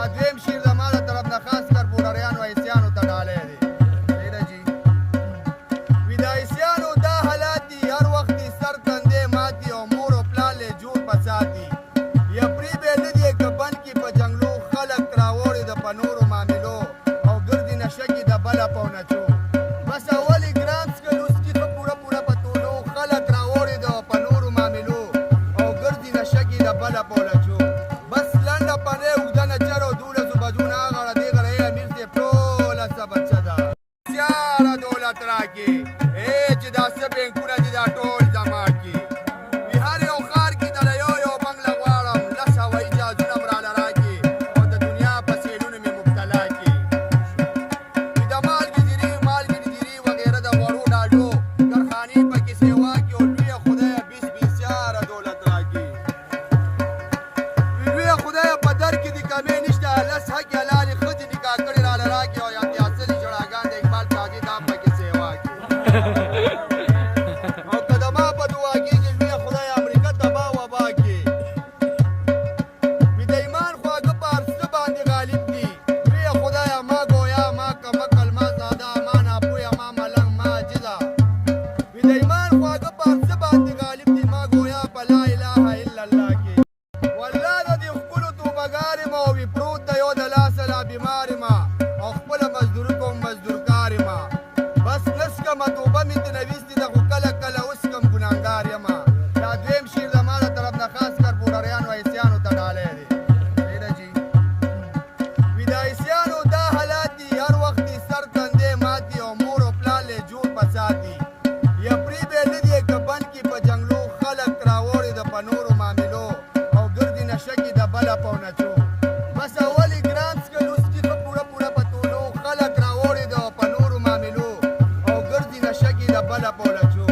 دا دویم شعر زما د طرف نه خاص کر بورریانو عیسیانو ته ډالی دی. صحیح ده جي. وي د عیسیانو دا حالات دي هر وخت یې سر تندی ماتي او مور او پلار یې جوړ په ساتي. یا پرې به نه دی که بند کې په جنګلو خلک راوړي د په نورو معاملو او ګردي نشه کې د بله په نچو. بس اول یې ګرام څکل اوس کې ښه پوره پوره په تولو خلک راوړي د په نورو معاملو او ګردي نشه کې د بله په نچو. بس لنډه پنې اوږده نچر او 12 بجو نه غړه دې غړی امیر صاحب ټوله څه بچه ده. زیاره دولت راکړي چې دا څه بینکونه دي دا ټول زما کړي. وي هر یو ښار کې دله یو بنګله غواړم 10 هوایي جهازونه م راله راکړي او د دنیا په سیلونو مې مبتلا کړي. وي د مالګې زیرې زیرې وغیره د غوړو ډاډو کارخانې پکې سیوا کړي او لویه خدایه بسیاره دولت راکړي. وي لویه خدایه په در کې د کمې نشته لس حق حلالې ښځې نکاح کړې راله راکړي او امتیازلې ژړاګان د اقبال قاضي دا پکې سیوا کړي. او که د ما په دعا کېږي لویه خدایه امریکا تباه وبا کړي. وي د ایمان خواږه په هر څه باندې غالب دي. لویه خدایه ما ګویا ما کمکل ما ساده ما ناپویه ما ملنګ ما عاجزه. وي د ایمان خواږه په هر څه باندې غالب دي ما ګویا په لا اله الا الله کې. والله د دې ښکلو توبهګار یم او وي پروت دی یو د لاسه لا بیمار یم او خپله مزدوري کوم مزدورکار یم. بس نس کمه توبه مې ترې ویستې ده خو کله کله اوس کم ګناهګار یم. دا دویم شعر زما د طرف نه خاص کر بورریانو عیسیانو ته ډالی دی. صحیح ده جي. وي د عیسیانو دا حالات دي هر وخت یې سر تندی ماتي او مور او پلار یې جوړ په ساتي. یا پرې به نه دی که بند کې په جنګلو خلک راوړي د په نورو معاملو او ګردي نشه کې د بله په نچو. بس اول یې ګرام څکل اوس کې ښه پوره پوره په تولو خلک راوړي د په نورو معاملو او ګردي نشه کې د بله په نچو.